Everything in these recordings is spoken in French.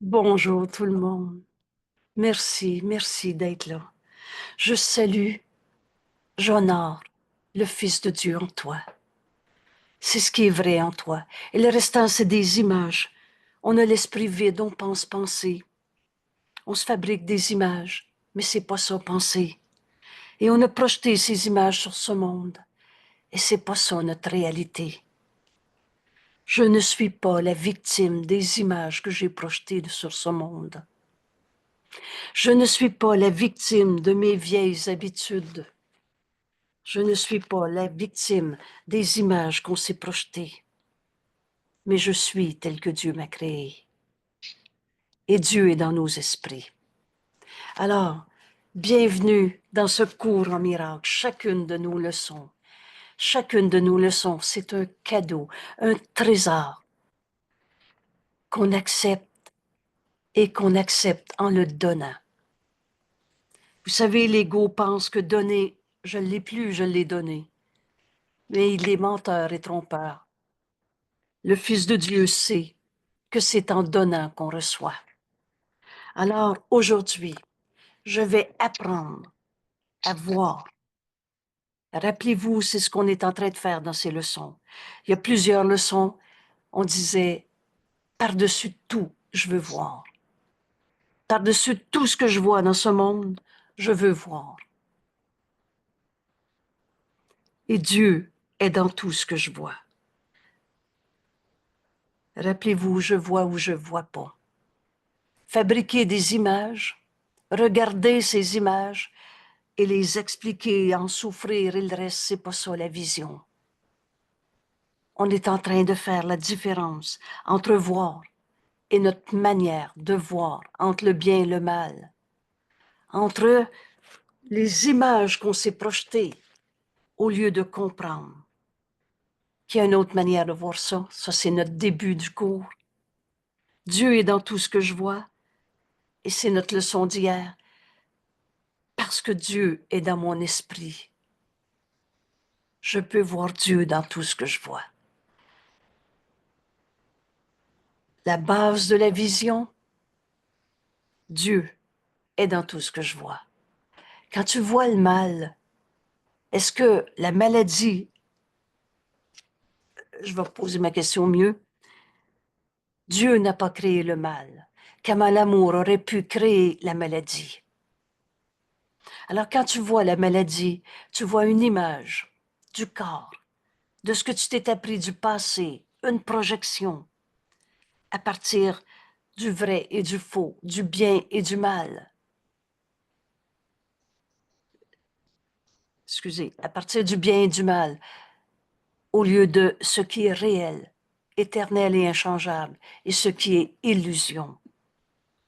Bonjour tout le monde. Merci, merci d'être là. Je salue, j'honore le Fils de Dieu en toi. C'est ce qui est vrai en toi. Et le restant, c'est des images. On a l'esprit vide, on pense penser. On se fabrique des images, mais c'est pas ça penser. Et on a projeté ces images sur ce monde. Et c'est pas ça notre réalité. Je ne suis pas la victime des images que j'ai projetées sur ce monde. Je ne suis pas la victime de mes vieilles habitudes. Je ne suis pas la victime des images qu'on s'est projetées, mais je suis tel que Dieu m'a créé. Et Dieu est dans nos esprits. Alors, bienvenue dans ce cours en miracle. Chacune de nos leçons, c'est un cadeau, un trésor qu'on accepte et qu'on accepte en le donnant. Vous savez, l'ego pense que donner, je ne l'ai plus, je l'ai donné. Mais il est menteur et trompeur. Le Fils de Dieu sait que c'est en donnant qu'on reçoit. Alors, aujourd'hui, je vais apprendre à voir. Rappelez-vous, c'est ce qu'on est en train de faire dans ces leçons. Il y a plusieurs leçons. On disait, par-dessus tout, je veux voir. Par-dessus tout ce que je vois dans ce monde, je veux voir. Et Dieu est dans tout ce que je vois. Rappelez-vous, je vois ou je vois pas. Fabriquer des images, regarder ces images et les expliquer, en souffrir et le reste, c'est pas ça la vision. On est en train de faire la différence entre voir et notre manière de voir, entre le bien et le mal, entre les images qu'on s'est projetées au lieu de comprendre qu'il y a une autre manière de voir ça. Ça, c'est notre début du cours. Dieu est dans tout ce que je vois et c'est notre leçon d'hier. Parce que Dieu est dans mon esprit, je peux voir Dieu dans tout ce que je vois. La base de la vision, Dieu est dans tout ce que je vois. Quand tu vois le mal, est-ce que la maladie, je vais poser ma question mieux, Dieu n'a pas créé le mal, comment l'amour aurait pu créer la maladie? Alors quand tu vois la maladie, tu vois une image du corps, de ce que tu t'es appris du passé, une projection à partir du vrai et du faux, du bien et du mal. Excusez, à partir du bien et du mal, au lieu de ce qui est réel, éternel et inchangeable, et ce qui est illusion,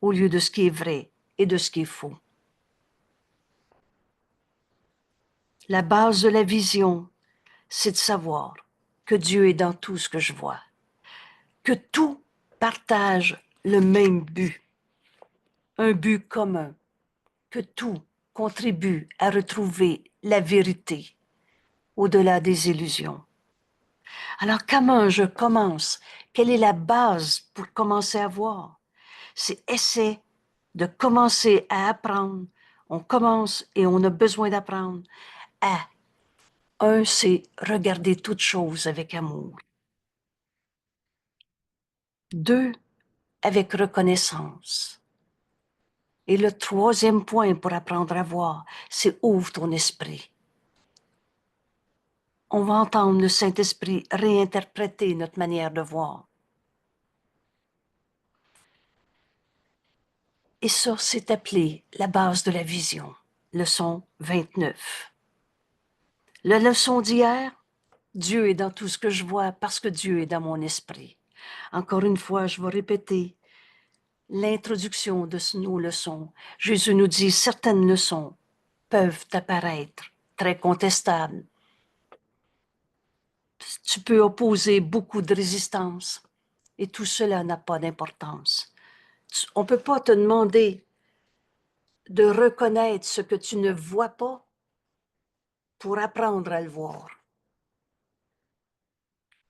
au lieu de ce qui est vrai et de ce qui est faux. La base de la vision, c'est de savoir que Dieu est dans tout ce que je vois, que tout partage le même but, un but commun, que tout contribue à retrouver la vérité au-delà des illusions. Alors comment je commence? Quelle est la base pour commencer à voir? C'est essayer de commencer à apprendre. On commence et on a besoin d'apprendre à, un, c'est regarder toute chose avec amour. Deux, avec reconnaissance. Et le troisième point pour apprendre à voir, c'est ouvre ton esprit. On va entendre le Saint-Esprit réinterpréter notre manière de voir. Et ça, c'est appelé la base de la vision, leçon 29. La leçon d'hier, Dieu est dans tout ce que je vois parce que Dieu est dans mon esprit. Encore une fois, je vais répéter l'introduction de nos leçons. Jésus nous dit certaines leçons peuvent apparaître très contestables. Tu peux opposer beaucoup de résistance et tout cela n'a pas d'importance. On ne peut pas te demander de reconnaître ce que tu ne vois pas pour apprendre à le voir.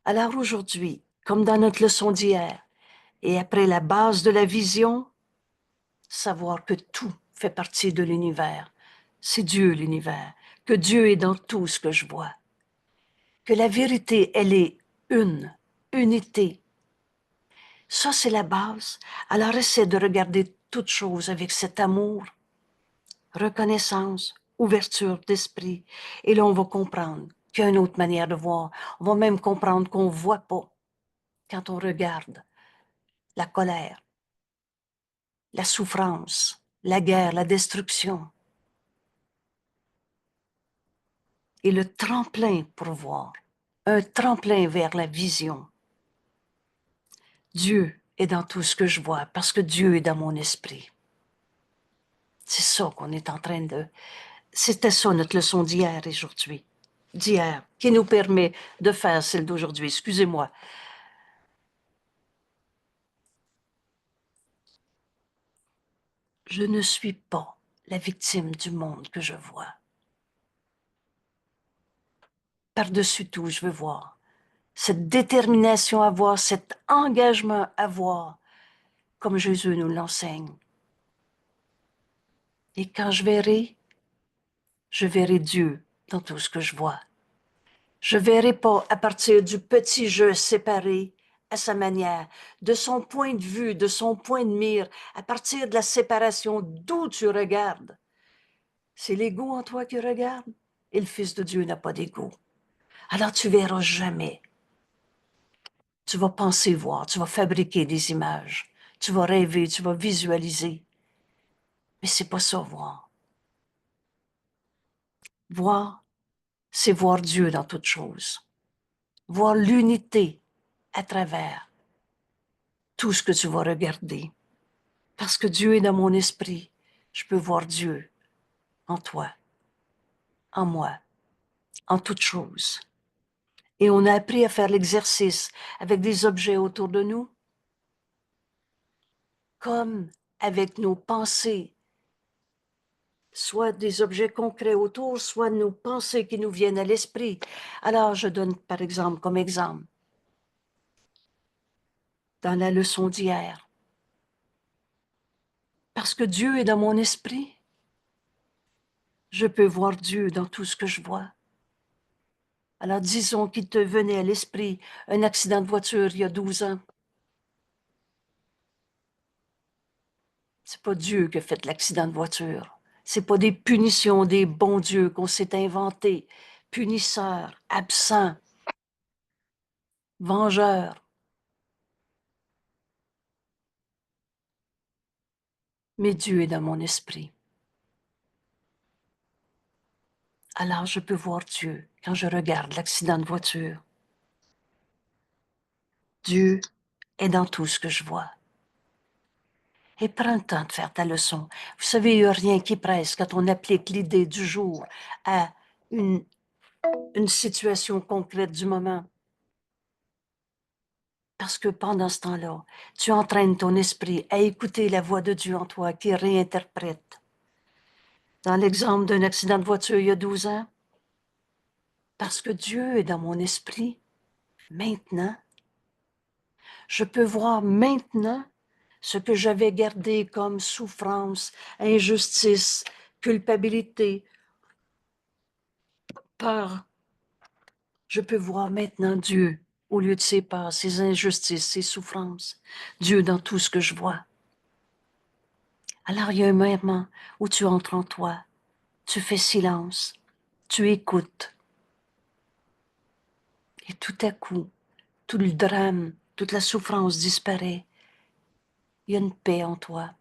Alors aujourd'hui, comme dans notre leçon d'hier, Et après la base de la vision, savoir que tout fait partie de l'univers. C'est Dieu l'univers, que Dieu est dans tout ce que je vois, que la vérité, elle est une, unité. Ça, c'est la base. Alors, essaie de regarder toutes choses avec cet amour, reconnaissance, ouverture d'esprit. Et là, on va comprendre qu'il y a une autre manière de voir. On va même comprendre qu'on ne voit pas quand on regarde la colère, la souffrance, la guerre, la destruction. Et le tremplin pour voir, un tremplin vers la vision. Dieu est dans tout ce que je vois parce que Dieu est dans mon esprit. C'est ça qu'on est en train de... C'était ça notre leçon d'hier et aujourd'hui. D'hier, qui nous permet de faire celle d'aujourd'hui. Excusez-moi. Je ne suis pas la victime du monde que je vois. Par-dessus tout, je veux voir cette détermination à voir, cet engagement à voir, comme Jésus nous l'enseigne. Et quand je verrai Dieu dans tout ce que je vois. Je verrai pas à partir du petit jeu séparé à sa manière, de son point de vue, de son point de mire, à partir de la séparation d'où tu regardes. C'est l'ego en toi qui regarde et le Fils de Dieu n'a pas d'ego. Alors tu verras jamais. Tu vas penser voir, tu vas fabriquer des images, tu vas rêver, tu vas visualiser. Mais c'est pas ça voir. Voir, c'est voir Dieu dans toutes choses. Voir l'unité à travers tout ce que tu vas regarder. Parce que Dieu est dans mon esprit, je peux voir Dieu en toi, en moi, en toutes choses. Et on a appris à faire l'exercice avec des objets autour de nous, comme avec nos pensées, soit des objets concrets autour, soit nos pensées qui nous viennent à l'esprit. Alors, je donne par exemple, comme exemple, dans la leçon d'hier, parce que Dieu est dans mon esprit, je peux voir Dieu dans tout ce que je vois. Alors, disons qu'il te venait à l'esprit un accident de voiture il y a 12 ans. C'est pas Dieu qui a fait l'accident de voiture. C'est pas des punitions des bons dieux qu'on s'est inventés. Punisseurs, absents, vengeurs. Mais Dieu est dans mon esprit. Alors je peux voir Dieu quand je regarde l'accident de voiture. Dieu est dans tout ce que je vois. Et prends le temps de faire ta leçon. Vous savez, il n'y a rien qui presse quand on applique l'idée du jour à une situation concrète du moment. Parce que pendant ce temps-là, tu entraînes ton esprit à écouter la voix de Dieu en toi qui réinterprète. Dans l'exemple d'un accident de voiture il y a 12 ans, parce que Dieu est dans mon esprit, maintenant, je peux voir maintenant ce que j'avais gardé comme souffrance, injustice, culpabilité, peur. Je peux voir maintenant Dieu au lieu de ses peurs, ses injustices, ses souffrances. Dieu dans tout ce que je vois. Alors il y a un moment où tu entres en toi, tu fais silence, tu écoutes. Et tout à coup, tout le drame, toute la souffrance disparaît. Il y a une paix en toi.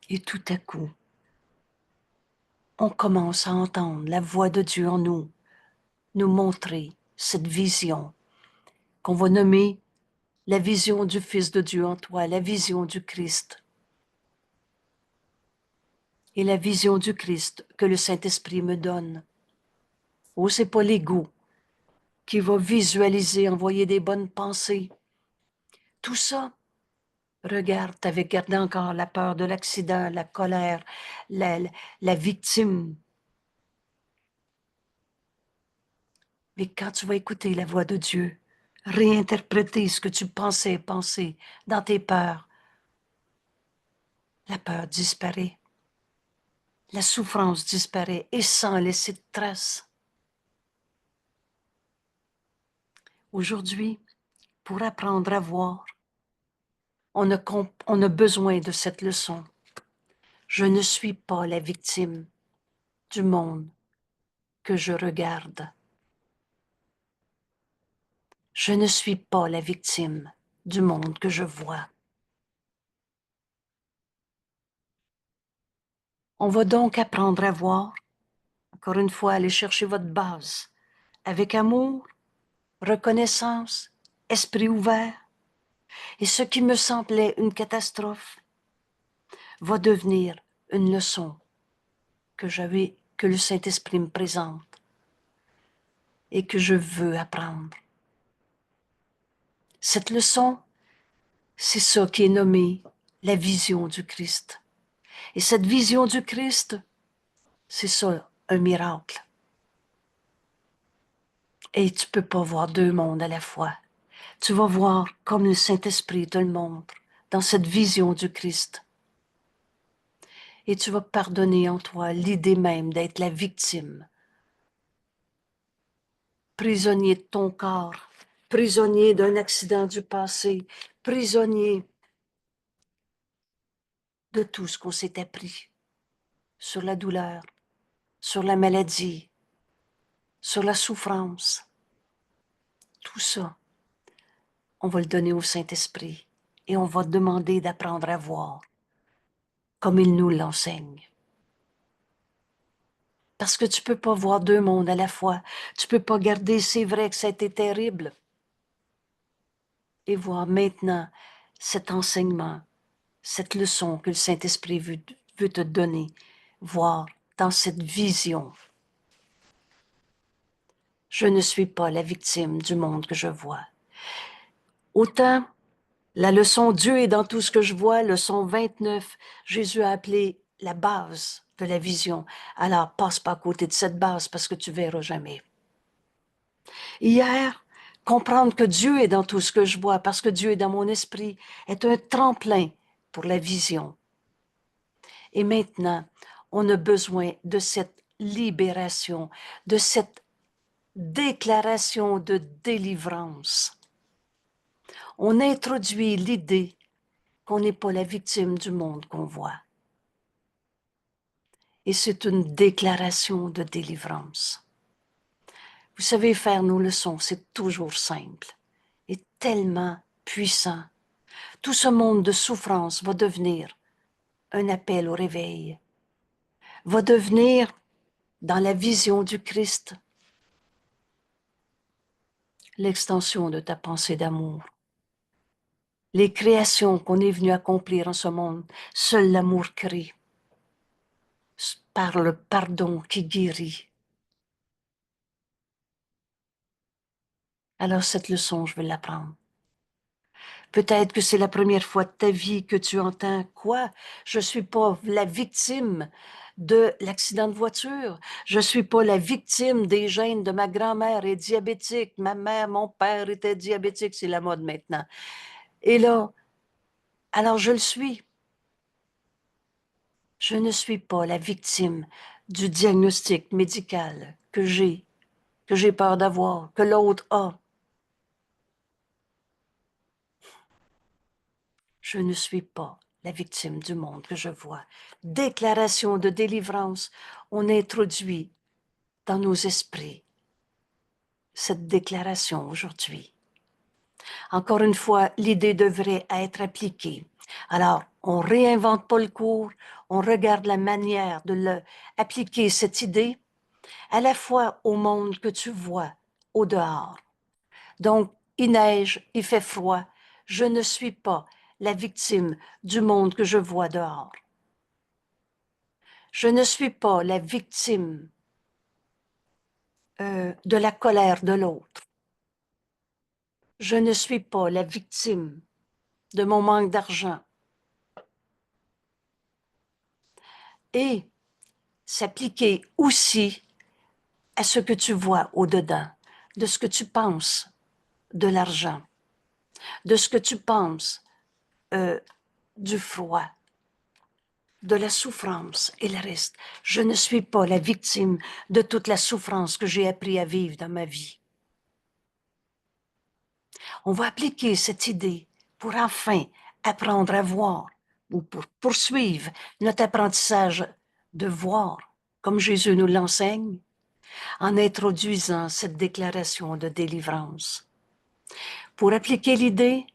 Et tout à coup, on commence à entendre la voix de Dieu en nous, nous montrer cette vision qu'on va nommer la vision du Fils de Dieu en toi, la vision du Christ. Et la vision du Christ que le Saint-Esprit me donne. Oh, c'est pas l'ego qui va visualiser, envoyer des bonnes pensées. Tout ça, regarde, t'avais gardé encore la peur de l'accident, la colère, la victime. Mais quand tu vas écouter la voix de Dieu, réinterpréter ce que tu pensais penser dans tes peurs. La peur disparaît. La souffrance disparaît et sans laisser de traces. Aujourd'hui, pour apprendre à voir, on a besoin de cette leçon. Je ne suis pas la victime du monde que je regarde. Je ne suis pas la victime du monde que je vois. On va donc apprendre à voir, encore une fois, aller chercher votre base, avec amour, reconnaissance, esprit ouvert, et ce qui me semblait une catastrophe va devenir une leçon que le Saint-Esprit me présente et que je veux apprendre. Cette leçon, c'est ça qui est nommé la vision du Christ. Et cette vision du Christ, c'est ça, un miracle. Et tu peux pas voir deux mondes à la fois. Tu vas voir comme le Saint-Esprit te le montre dans cette vision du Christ. Et tu vas pardonner en toi l'idée même d'être la victime, prisonnier de ton corps, prisonnier d'un accident du passé, prisonnier de tout ce qu'on s'est appris sur la douleur, sur la maladie, sur la souffrance. Tout ça, on va le donner au Saint-Esprit et on va demander d'apprendre à voir comme il nous l'enseigne. Parce que tu peux pas voir deux mondes à la fois. Tu peux pas garder, c'est vrai que ça a été terrible, et voir maintenant cet enseignement, cette leçon que le Saint-Esprit veut te donner, voir dans cette vision. Je ne suis pas la victime du monde que je vois. Autant la leçon Dieu est dans tout ce que je vois, leçon 29, Jésus a appelé la base de la vision. Alors, passe pas à côté de cette base parce que tu verras jamais. Hier, comprendre que Dieu est dans tout ce que je vois parce que Dieu est dans mon esprit est un tremplin pour la vision. Et maintenant, on a besoin de cette libération, de cette déclaration de délivrance. On introduit l'idée qu'on n'est pas la victime du monde qu'on voit. Et c'est une déclaration de délivrance. Vous savez, faire nos leçons, c'est toujours simple et tellement puissant. Tout ce monde de souffrance va devenir un appel au réveil, va devenir, dans la vision du Christ, l'extension de ta pensée d'amour. Les créations qu'on est venu accomplir en ce monde, seul l'amour crée, par le pardon qui guérit. Alors cette leçon, je vais l'apprendre. Peut-être que c'est la première fois de ta vie que tu entends quoi? Je suis pas la victime de l'accident de voiture. Je suis pas la victime des gènes de ma grand-mère est diabétique. Ma mère, mon père était diabétique. C'est la mode maintenant. Et là, alors je le suis. Je ne suis pas la victime du diagnostic médical que j'ai peur d'avoir, que l'autre a. Je ne suis pas la victime du monde que je vois. Déclaration de délivrance, on introduit dans nos esprits cette déclaration aujourd'hui. Encore une fois, l'idée devrait être appliquée. Alors, on réinvente pas le cours, on regarde la manière de appliquer cette idée à la fois au monde que tu vois au dehors. Donc, il neige, il fait froid. Je ne suis pas la victime du monde que je vois dehors. Je ne suis pas la victime de la colère de l'autre. Je ne suis pas la victime de mon manque d'argent. Et s'appliquer aussi à ce que tu vois au-dedans, de ce que tu penses. de l'argent, de ce que tu penses, du froid, de la souffrance et le reste. Je ne suis pas la victime de toute la souffrance que j'ai appris à vivre dans ma vie. On va appliquer cette idée pour enfin apprendre à voir ou pour poursuivre notre apprentissage de voir, comme Jésus nous l'enseigne, en introduisant cette déclaration de délivrance. Pour appliquer l'idée,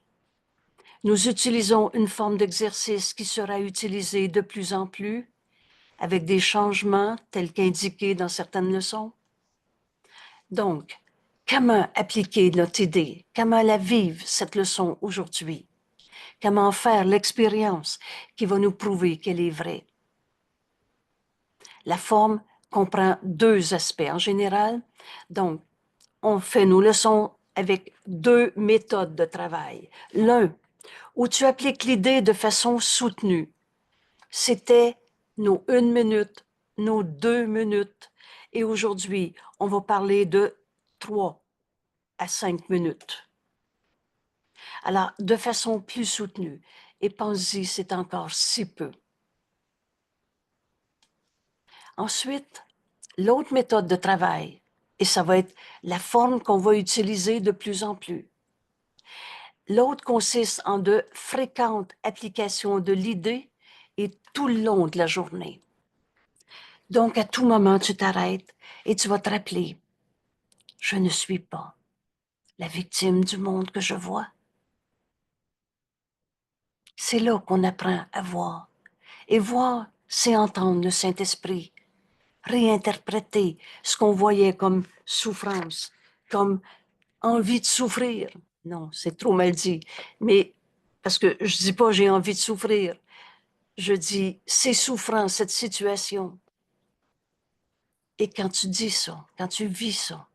nous utilisons une forme d'exercice qui sera utilisée de plus en plus avec des changements tels qu'indiqués dans certaines leçons. Donc, comment appliquer notre idée? Comment la vivre, cette leçon aujourd'hui? Comment faire l'expérience qui va nous prouver qu'elle est vraie? La forme comprend deux aspects en général. Donc, on fait nos leçons avec deux méthodes de travail. L'un, où tu appliques l'idée de façon soutenue. C'était nos 1 minute, nos 2 minutes. Et aujourd'hui, on va parler de 3 à 5 minutes. Alors, de façon plus soutenue. Et pense-y, c'est encore si peu. Ensuite, l'autre méthode de travail, et ça va être la forme qu'on va utiliser de plus en plus. L'autre consiste en de fréquentes applications de l'idée et tout le long de la journée. Donc, à tout moment, tu t'arrêtes et tu vas te rappeler, je ne suis pas la victime du monde que je vois. C'est là qu'on apprend à voir. Et voir, c'est entendre le Saint-Esprit réinterpréter ce qu'on voyait comme souffrance, comme envie de souffrir. Non, c'est trop mal dit. Mais parce que je dis pas j'ai envie de souffrir, je dis c'est souffrant cette situation. Et quand tu dis ça, quand tu vis ça,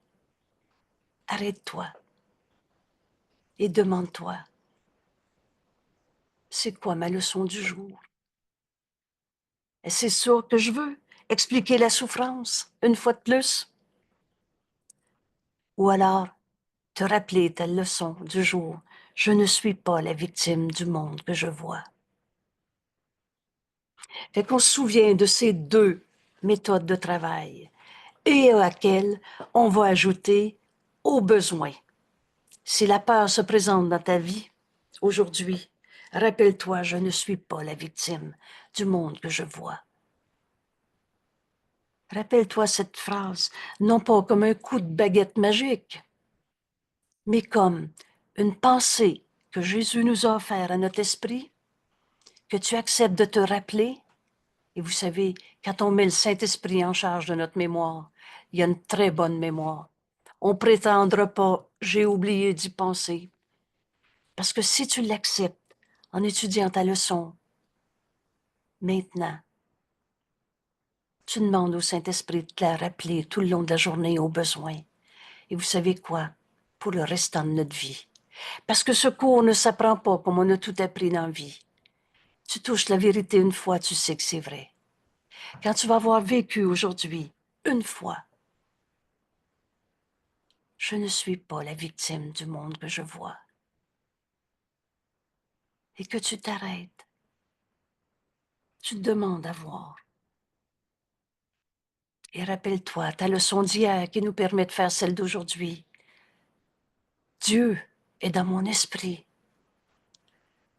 arrête-toi et demande-toi, c'est quoi ma leçon du jour? Et c'est ça que je veux, expliquer la souffrance, une fois de plus. Ou alors, te rappeler ta leçon du jour. Je ne suis pas la victime du monde que je vois. Fait qu'on se souvient de ces deux méthodes de travail et à laquelle on va ajouter au besoin. Si la peur se présente dans ta vie aujourd'hui, rappelle-toi, je ne suis pas la victime du monde que je vois. Rappelle-toi cette phrase, non pas comme un coup de baguette magique, mais comme une pensée que Jésus nous a offert à notre esprit, que tu acceptes de te rappeler. Et vous savez, quand on met le Saint-Esprit en charge de notre mémoire, il y a une très bonne mémoire. On ne prétendra pas, j'ai oublié d'y penser. Parce que si tu l'acceptes en étudiant ta leçon, maintenant, tu demandes au Saint-Esprit de te la rappeler tout le long de la journée au besoin. Et vous savez quoi? Pour le restant de notre vie. Parce que ce cours ne s'apprend pas comme on a tout appris dans la vie. Tu touches la vérité une fois, tu sais que c'est vrai. Quand tu vas avoir vécu aujourd'hui, une fois, je ne suis pas la victime du monde que je vois. Et que tu t'arrêtes, tu te demandes à voir. Et rappelle-toi ta leçon d'hier qui nous permet de faire celle d'aujourd'hui. Dieu est dans mon esprit.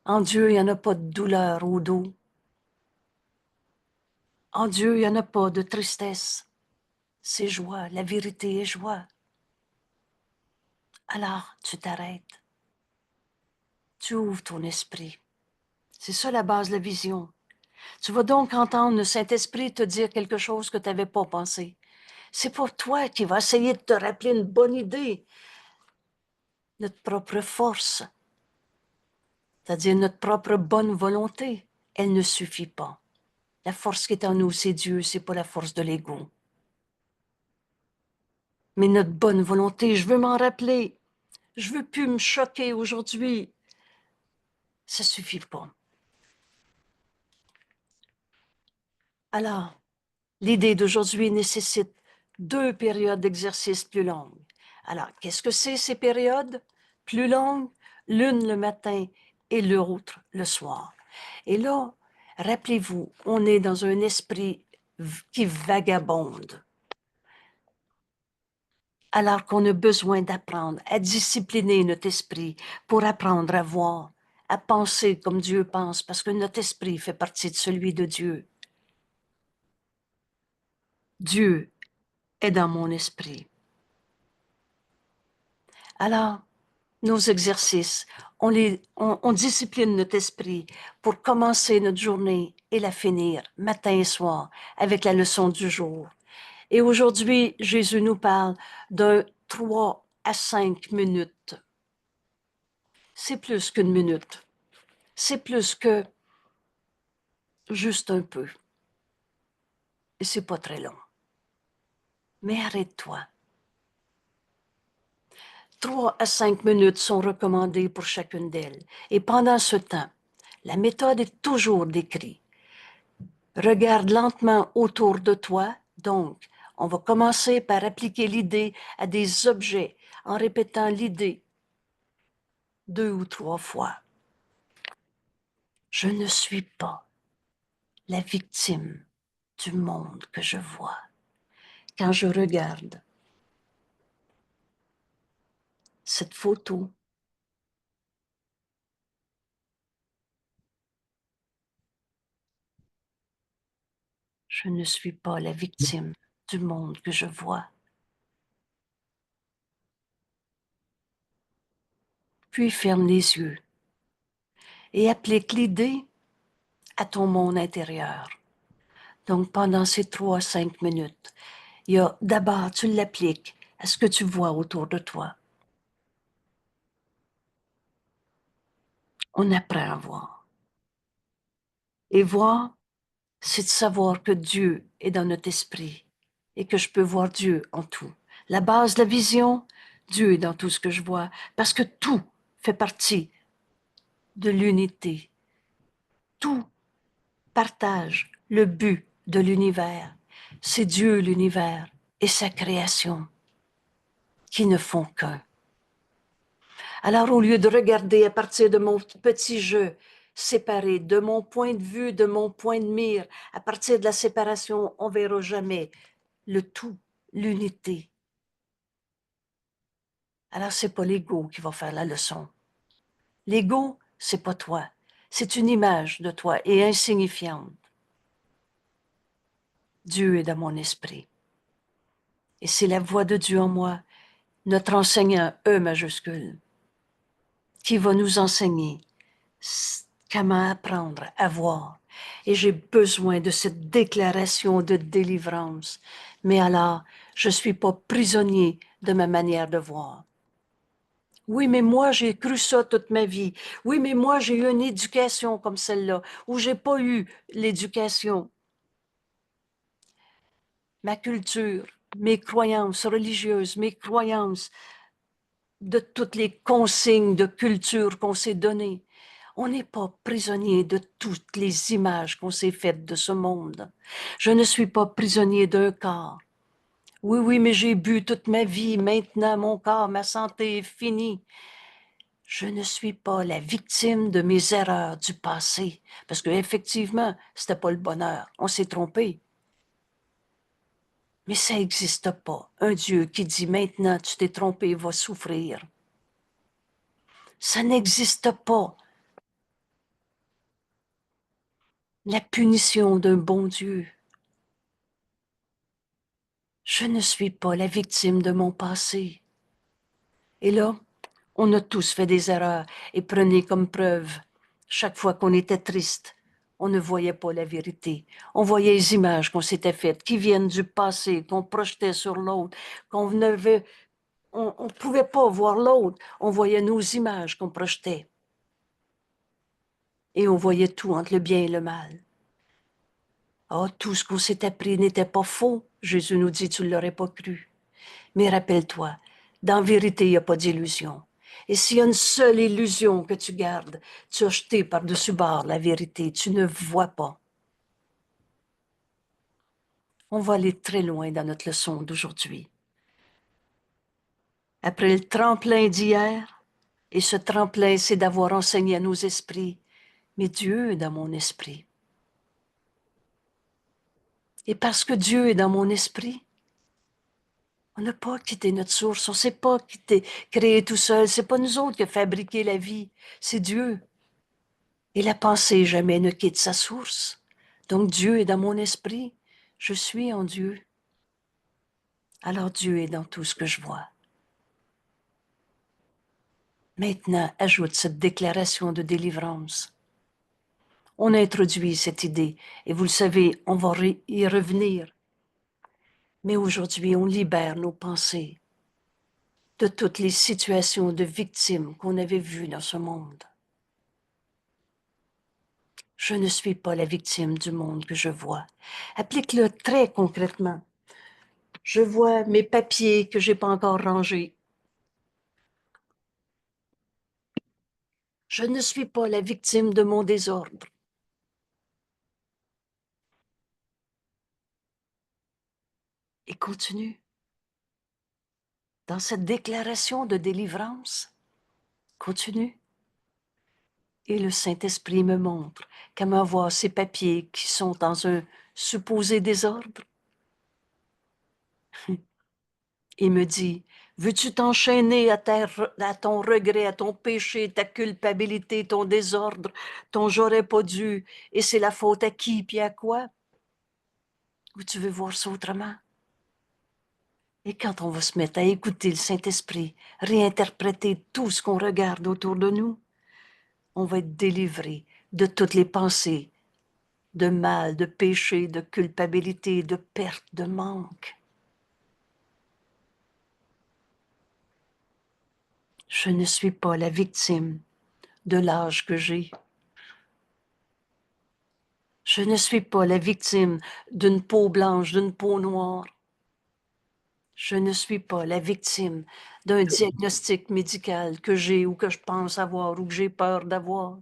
En Dieu, il n'y en a pas de douleur au dos. En Dieu, il n'y en a pas de tristesse. C'est joie, la vérité est joie. Alors, tu t'arrêtes. Tu ouvres ton esprit. C'est ça la base de la vision. Tu vas donc entendre le Saint-Esprit te dire quelque chose que tu n'avais pas pensé. C'est pour toi qui va essayer de te rappeler une bonne idée. Notre propre force, c'est-à-dire notre propre bonne volonté, elle ne suffit pas. La force qui est en nous, c'est Dieu, c'est pas la force de l'ego. Mais notre bonne volonté, je veux m'en rappeler. Je veux plus me choquer aujourd'hui. Ça suffit pas. Alors, l'idée d'aujourd'hui nécessite 2 périodes d'exercice plus longues. Alors, qu'est-ce que c'est ces périodes? plus longues, l'une le matin et l'autre le soir. Et là, rappelez-vous, on est dans un esprit qui vagabonde. Alors qu'on a besoin d'apprendre à discipliner notre esprit pour apprendre à voir, à penser comme Dieu pense, parce que notre esprit fait partie de celui de Dieu. Dieu est dans mon esprit. Alors, nos exercices, on discipline notre esprit pour commencer notre journée et la finir matin et soir avec la leçon du jour. Et aujourd'hui, Jésus nous parle de 3 à 5 minutes. C'est plus qu'une minute. C'est plus que juste un peu. Et c'est pas très long. Mais arrête-toi. 3 à 5 minutes sont recommandées pour chacune d'elles. Et pendant ce temps, la méthode est toujours décrite. Regarde lentement autour de toi. Donc, on va commencer par appliquer l'idée à des objets en répétant l'idée 2 ou 3 fois. Je ne suis pas la victime du monde que je vois. Quand je regarde cette photo, je ne suis pas la victime du monde que je vois. Puis ferme les yeux et applique l'idée à ton monde intérieur. Donc, pendant ces 3 à 5 minutes, d'abord, tu l'appliques à ce que tu vois autour de toi. On apprend à voir. Et voir, c'est de savoir que Dieu est dans notre esprit et que je peux voir Dieu en tout. La base de la vision, Dieu est dans tout ce que je vois, parce que tout fait partie de l'unité. Tout partage le but de l'univers. C'est Dieu l'univers et sa création qui ne font qu'un. Alors, au lieu de regarder à partir de mon petit jeu séparé, de mon point de vue, de mon point de mire, à partir de la séparation, on verra jamais le tout, l'unité. Alors, c'est pas l'ego qui va faire la leçon. L'ego, c'est pas toi. C'est une image de toi et insignifiante. Dieu est dans mon esprit. Et c'est la voix de Dieu en moi, notre enseignant E majuscule, qui va nous enseigner comment apprendre à voir. Et j'ai besoin de cette déclaration de délivrance. Mais alors, je ne suis pas prisonnier de ma manière de voir. Oui, mais moi, j'ai cru ça toute ma vie. Oui, mais moi, j'ai eu une éducation comme celle-là, ou j'ai pas eu l'éducation. Ma culture, mes croyances religieuses, mes croyances de toutes les consignes de culture qu'on s'est données. On n'est pas prisonnier de toutes les images qu'on s'est faites de ce monde. Je ne suis pas prisonnier d'un corps. Oui, oui, mais j'ai bu toute ma vie. Maintenant, mon corps, ma santé est finie. Je ne suis pas la victime de mes erreurs du passé. Parce qu'effectivement, c'était pas le bonheur. On s'est trompé. Mais ça n'existe pas. Un Dieu qui dit maintenant, tu t'es trompé, va souffrir. Ça n'existe pas. La punition d'un bon Dieu. Je ne suis pas la victime de mon passé. Et là, on a tous fait des erreurs et prenez comme preuve, chaque fois qu'on était triste, on ne voyait pas la vérité. On voyait les images qu'on s'était faites, qui viennent du passé, qu'on projetait sur l'autre, qu'on ne pouvait pas voir l'autre. On voyait nos images qu'on projetait. Et on voyait tout entre le bien et le mal. Ah, tout ce qu'on s'est appris n'était pas faux. Jésus nous dit, tu ne l'aurais pas cru. Mais rappelle-toi, dans vérité, il n'y a pas d'illusion. Et s'il y a une seule illusion que tu gardes, tu as jeté par-dessus bord la vérité. Tu ne vois pas. On va aller très loin dans notre leçon d'aujourd'hui. Après le tremplin d'hier, Et ce tremplin, c'est d'avoir enseigné à nos esprits, mais Dieu est dans mon esprit. Et parce que Dieu est dans mon esprit, on n'a pas quitté notre source, on ne s'est pas créé tout seul, c'est pas nous autres qui avons fabriqué la vie, c'est Dieu. Et la pensée jamais ne quitte sa source. Donc Dieu est dans mon esprit, je suis en Dieu. Alors Dieu est dans tout ce que je vois. Maintenant, ajoute cette déclaration de délivrance. On introduit cette idée, et vous le savez, on va y revenir. Mais aujourd'hui, on libère nos pensées de toutes les situations de victimes qu'on avait vues dans ce monde. Je ne suis pas la victime du monde que je vois. Applique-le très concrètement. Je vois mes papiers que je n'ai pas encore rangés. Je ne suis pas la victime de mon désordre. Et continue. Dans cette déclaration de délivrance, continue. Et le Saint-Esprit me montre comment voir ces papiers qui sont dans un supposé désordre. Il me dit, veux-tu t'enchaîner à ton regret, à ton péché, ta culpabilité, ton désordre, ton j'aurais pas dû, et c'est la faute à qui puis à quoi? Ou tu veux voir ça autrement? Et quand on va se mettre à écouter le Saint-Esprit, réinterpréter tout ce qu'on regarde autour de nous, on va être délivré de toutes les pensées de mal, de péché, de culpabilité, de perte, de manque. Je ne suis pas la victime de l'âge que j'ai. Je ne suis pas la victime d'une peau blanche, d'une peau noire. Je ne suis pas la victime d'un diagnostic médical que j'ai ou que je pense avoir ou que j'ai peur d'avoir.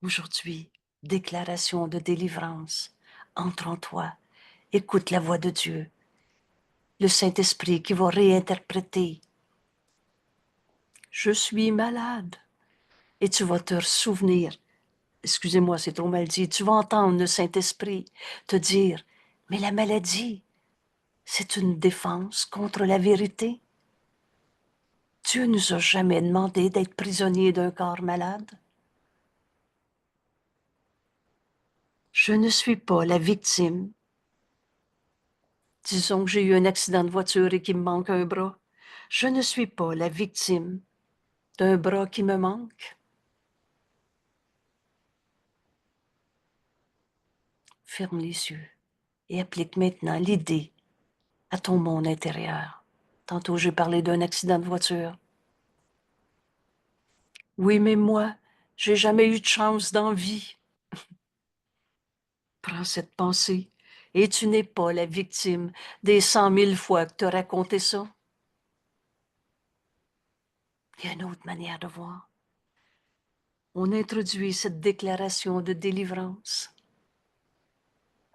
Aujourd'hui, déclaration de délivrance. Entre en toi, écoute la voix de Dieu, le Saint-Esprit qui va réinterpréter. Je suis malade. Et tu vas te souvenir, excusez-moi, c'est trop mal dit, tu vas entendre le Saint-Esprit te dire, mais la maladie, c'est une défense contre la vérité. Dieu nous a jamais demandé d'être prisonniers d'un corps malade. Je ne suis pas la victime. Disons que j'ai eu un accident de voiture et qu'il me manque un bras. Je ne suis pas la victime d'un bras qui me manque. Ferme les yeux et applique maintenant l'idée à ton monde intérieur. Tantôt, j'ai parlé d'un accident de voiture. Oui, mais moi, j'ai jamais eu de chance dans la vie. Prends cette pensée et tu n'es pas la victime des 100 000 fois que tu as raconté ça. Il y a une autre manière de voir. On introduit cette déclaration de délivrance.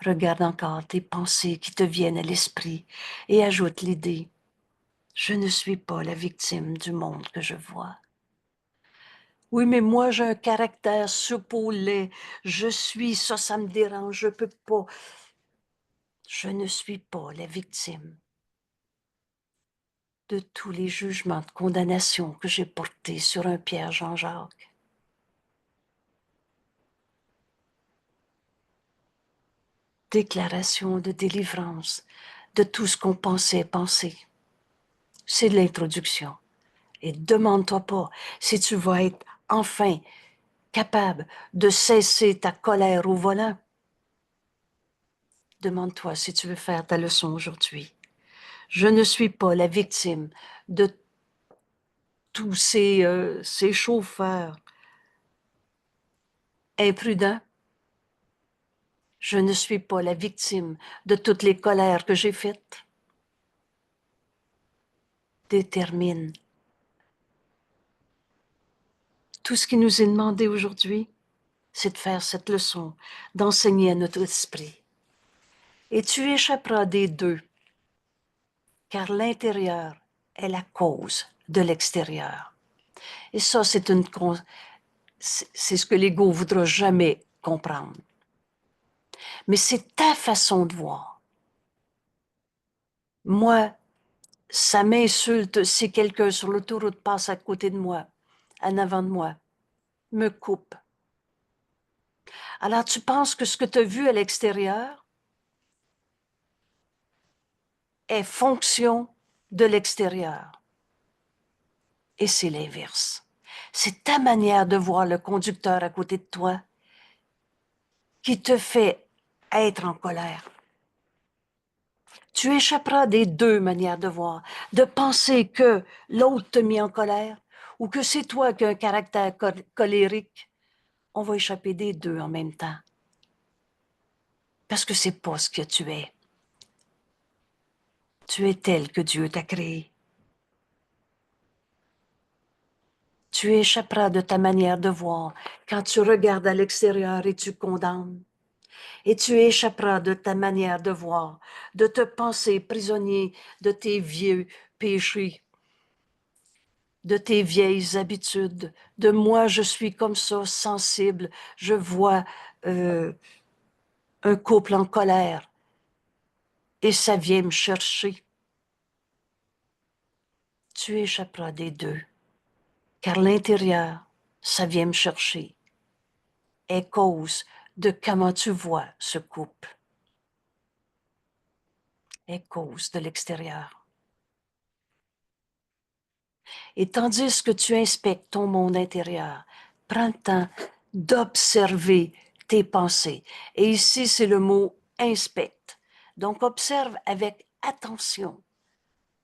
Regarde encore tes pensées qui te viennent à l'esprit et ajoute l'idée. Je ne suis pas la victime du monde que je vois. Oui, mais moi, j'ai un caractère soupe-au-lait. Je suis ça, ça me dérange, je peux pas. Je ne suis pas la victime de tous les jugements de condamnation que j'ai portés sur un Pierre Jean-Jacques. Déclaration de délivrance de tout ce qu'on pensait penser. C'est de l'introduction. Et demande-toi pas si tu vas être enfin capable de cesser ta colère au volant. Demande-toi si tu veux faire ta leçon aujourd'hui. Je ne suis pas la victime de tous ces chauffeurs imprudents. Je ne suis pas la victime de toutes les colères que j'ai faites. Détermine. Tout ce qui nous est demandé aujourd'hui, c'est de faire cette leçon, d'enseigner à notre esprit. Et tu échapperas des deux, car l'intérieur est la cause de l'extérieur. Et ça, c'est ce que l'ego voudra jamais comprendre. Mais c'est ta façon de voir. Moi, ça m'insulte si quelqu'un sur l'autoroute passe à côté de moi, en avant de moi, me coupe. Alors tu penses que ce que tu as vu à l'extérieur est fonction de l'extérieur. Et c'est l'inverse. C'est ta manière de voir le conducteur à côté de toi qui te fait être en colère. Tu échapperas des deux manières de voir, de penser que l'autre te met en colère ou que c'est toi qui as un caractère colérique. On va échapper des deux en même temps. Parce que c'est pas ce que tu es. Tu es tel que Dieu t'a créé. Tu échapperas de ta manière de voir quand tu regardes à l'extérieur et tu condamnes. Et tu échapperas de ta manière de voir, de te penser prisonnier de tes vieux péchés, de tes vieilles habitudes, de moi je suis comme ça, sensible, je vois un couple en colère et ça vient me chercher. Tu échapperas des deux, car l'intérieur, ça vient me chercher, est cause de comment tu vois ce couple, est cause de l'extérieur. Et tandis que tu inspectes ton monde intérieur, prends le temps d'observer tes pensées. Et ici, c'est le mot inspecte. Donc, observe avec attention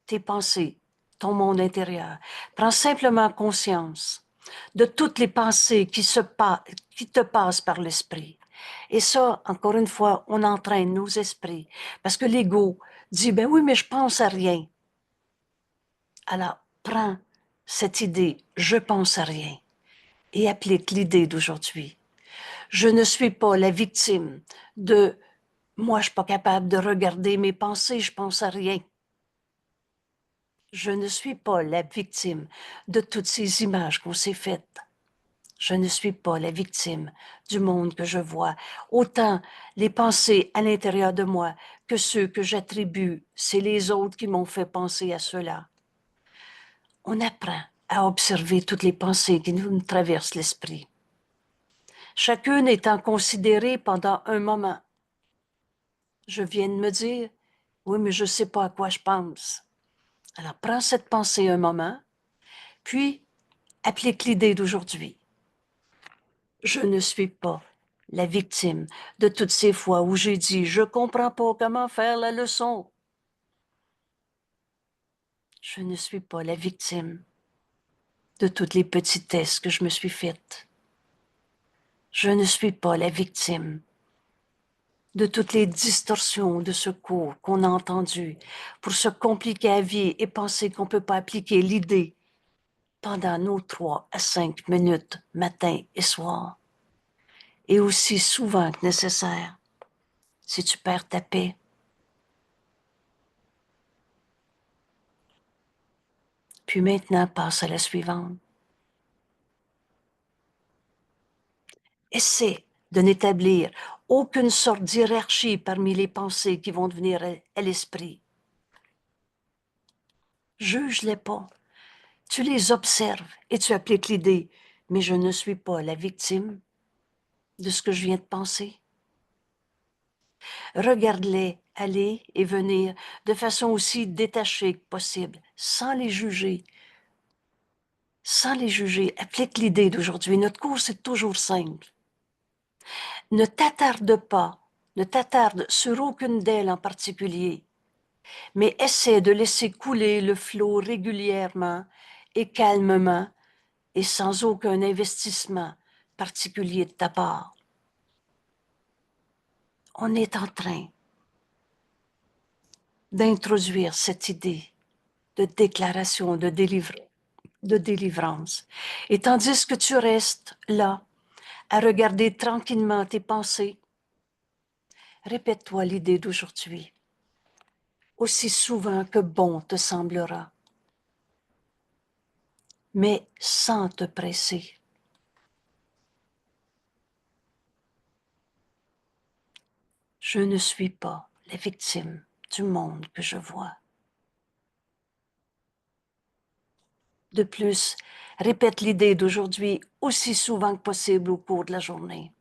tes pensées, ton monde intérieur. Prends simplement conscience de toutes les pensées qui te passent par l'esprit. Et ça, encore une fois, on entraîne nos esprits. Parce que l'ego dit, ben oui, mais je pense à rien. Alors, prends cette idée, je pense à rien, et applique l'idée d'aujourd'hui. Je ne suis pas la victime de moi, je suis pas capable de regarder mes pensées, je pense à rien. Je ne suis pas la victime de toutes ces images qu'on s'est faites. Je ne suis pas la victime du monde que je vois. Autant les pensées à l'intérieur de moi que ceux que j'attribue, c'est les autres qui m'ont fait penser à cela. On apprend à observer toutes les pensées qui nous traversent l'esprit. Chacune étant considérée pendant un moment. Je viens de me dire, oui, mais je ne sais pas à quoi je pense. Alors, prends cette pensée un moment, puis applique l'idée d'aujourd'hui. Je ne suis pas la victime de toutes ces fois où j'ai dit, je ne comprends pas comment faire la leçon. Je ne suis pas la victime de toutes les petitesses que je me suis faites. Je ne suis pas la victime de toutes les distorsions de ce cours qu'on a entendu pour se compliquer la vie et penser qu'on ne peut pas appliquer l'idée pendant nos 3 à 5 minutes, matin et soir, et aussi souvent que nécessaire, si tu perds ta paix. Puis maintenant, passe à la suivante. Essaie de n'établir aucune sorte d'hiérarchie parmi les pensées qui vont devenir à l'esprit. Juge-les pas. Tu les observes et tu appliques l'idée, mais je ne suis pas la victime de ce que je viens de penser. Regarde-les aller et venir de façon aussi détachée que possible, sans les juger. Sans les juger, applique l'idée d'aujourd'hui. Notre cours, c'est toujours simple. Ne t'attarde sur aucune d'elles en particulier, mais essaie de laisser couler le flot régulièrement et calmement et sans aucun investissement particulier de ta part. On est en train d'introduire cette idée de déclaration, de délivrance. Et tandis que tu restes là, à regarder tranquillement tes pensées, répète-toi l'idée d'aujourd'hui, aussi souvent que bon te semblera. mais sans te presser. Je ne suis pas la victime du monde que je vois. De plus, répète l'idée d'aujourd'hui aussi souvent que possible au cours de la journée.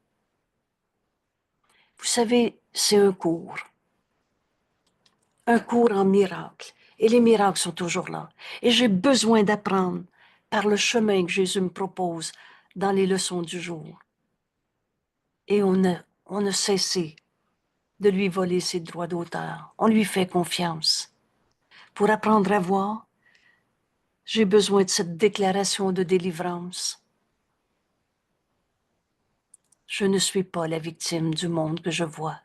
Vous savez, c'est un cours en miracle. Et les miracles sont toujours là. Et j'ai besoin d'apprendre par le chemin que Jésus me propose dans les leçons du jour. Et on a cessé de lui voler ses droits d'auteur. On lui fait confiance. Pour apprendre à voir, j'ai besoin de cette déclaration de délivrance. Je ne suis pas la victime du monde que je vois.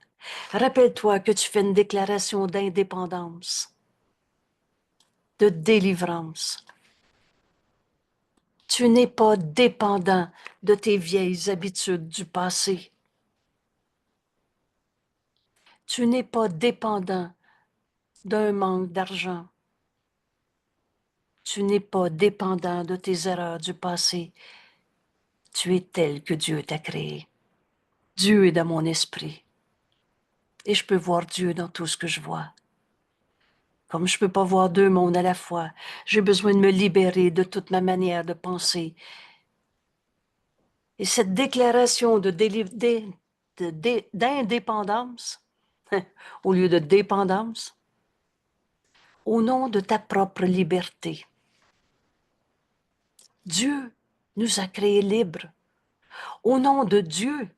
Rappelle-toi que tu fais une déclaration d'indépendance, de délivrance. Tu n'es pas dépendant de tes vieilles habitudes du passé. Tu n'es pas dépendant d'un manque d'argent. Tu n'es pas dépendant de tes erreurs du passé. Tu es tel que Dieu t'a créé. Dieu est dans mon esprit. Et je peux voir Dieu dans tout ce que je vois. Comme je ne peux pas voir deux mondes à la fois, j'ai besoin de me libérer de toute ma manière de penser. Et cette déclaration d'indépendance, au lieu de dépendance, au nom de ta propre liberté. Dieu nous a créés libres. Au nom de Dieu,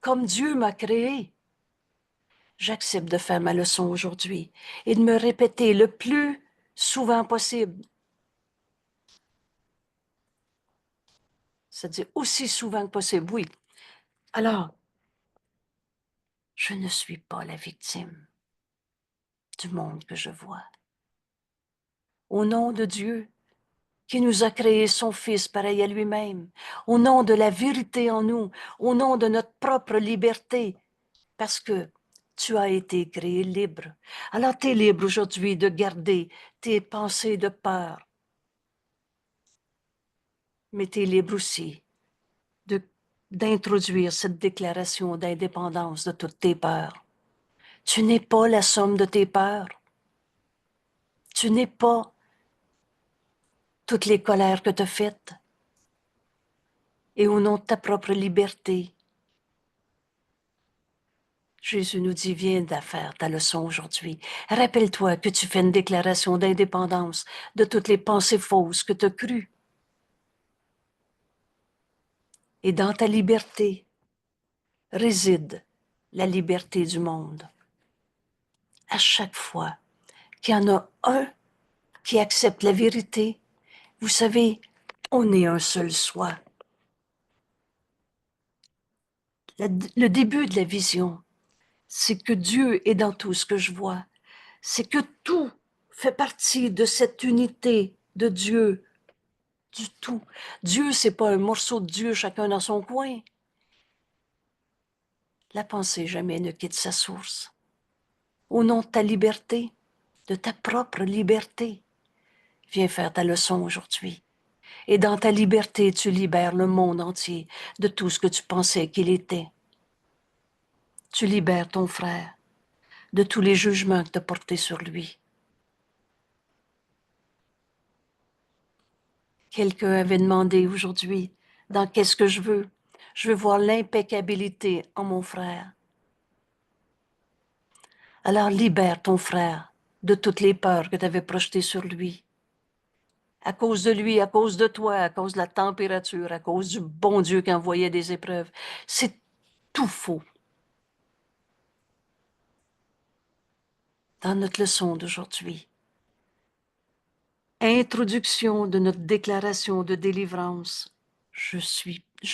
comme Dieu m'a créé, j'accepte de faire ma leçon aujourd'hui et de me répéter le plus souvent possible. C'est-à-dire aussi souvent que possible, oui. Alors, je ne suis pas la victime du monde que je vois. Au nom de Dieu, qui nous a créé son Fils pareil à lui-même, au nom de la vérité en nous, au nom de notre propre liberté, parce que tu as été créé libre. Alors tu es libre aujourd'hui de garder tes pensées de peur, mais tu es libre aussi d'introduire cette déclaration d'indépendance de toutes tes peurs. Tu n'es pas la somme de tes peurs. Tu n'es pas toutes les colères que tu as faites. Et au nom de ta propre liberté, Jésus nous dit, viens faire ta leçon aujourd'hui. Rappelle-toi que tu fais une déclaration d'indépendance de toutes les pensées fausses que tu as crues. Et dans ta liberté réside la liberté du monde. À chaque fois qu'il y en a un qui accepte la vérité, vous savez, on est un seul soi. Le début de la vision, c'est que Dieu est dans tout ce que je vois. C'est que tout fait partie de cette unité de Dieu, du tout. Dieu, c'est pas un morceau de Dieu, chacun dans son coin. La pensée jamais ne quitte sa source. Au nom de ta liberté, de ta propre liberté, viens faire ta leçon aujourd'hui. Et dans ta liberté, tu libères le monde entier de tout ce que tu pensais qu'il était. Tu libères ton frère de tous les jugements que tu as portés sur lui. Quelqu'un avait demandé aujourd'hui, dans qu'est-ce que je veux? Je veux voir l'impeccabilité en mon frère. Alors libère ton frère de toutes les peurs que tu avais projetées sur lui. À cause de lui, à cause de toi, à cause de la température, à cause du bon Dieu qui envoyait des épreuves. C'est tout faux. Dans notre leçon d'aujourd'hui, introduction de notre déclaration de délivrance, je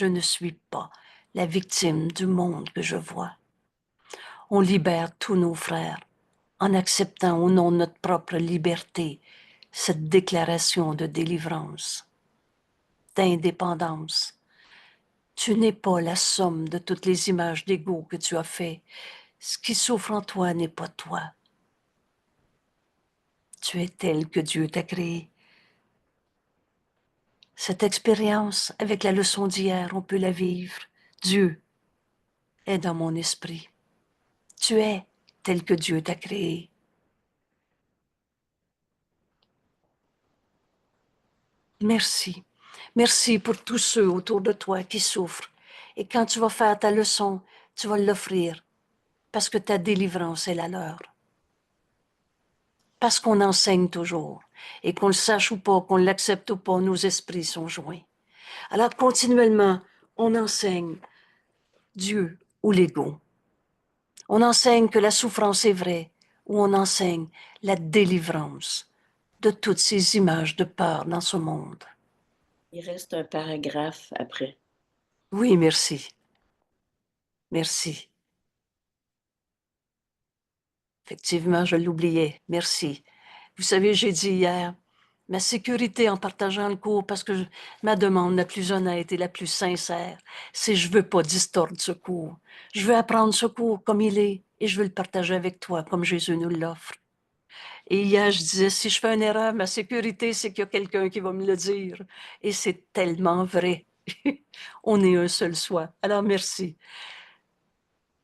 ne suis pas la victime du monde que je vois. On libère tous nos frères en acceptant au nom de notre propre liberté cette déclaration de délivrance, d'indépendance. Tu n'es pas la somme de toutes les images d'ego que tu as fait. Ce qui souffre en toi n'est pas toi. Tu es tel que Dieu t'a créé. Cette expérience avec la leçon d'hier, on peut la vivre. Dieu est dans mon esprit. Tu es tel que Dieu t'a créé. Merci. Merci pour tous ceux autour de toi qui souffrent. Et quand tu vas faire ta leçon, tu vas l'offrir parce que ta délivrance est la leur. Parce qu'on enseigne toujours. Et qu'on le sache ou pas, qu'on l'accepte ou pas, nos esprits sont joints. Alors, continuellement, on enseigne Dieu ou l'ego. On enseigne que la souffrance est vraie, ou on enseigne la délivrance de toutes ces images de peur dans ce monde. Il reste un paragraphe après. Oui, merci. Merci. Effectivement, je l'oubliais. Merci. Vous savez, j'ai dit hier, ma sécurité en partageant le cours, parce que ma demande la plus honnête et la plus sincère, c'est je veux pas distordre ce cours. Je veux apprendre ce cours comme il est et je veux le partager avec toi comme Jésus nous l'offre. Et hier, je disais, si je fais une erreur, ma sécurité, c'est qu'il y a quelqu'un qui va me le dire. Et c'est tellement vrai. On est un seul soi. Alors, merci.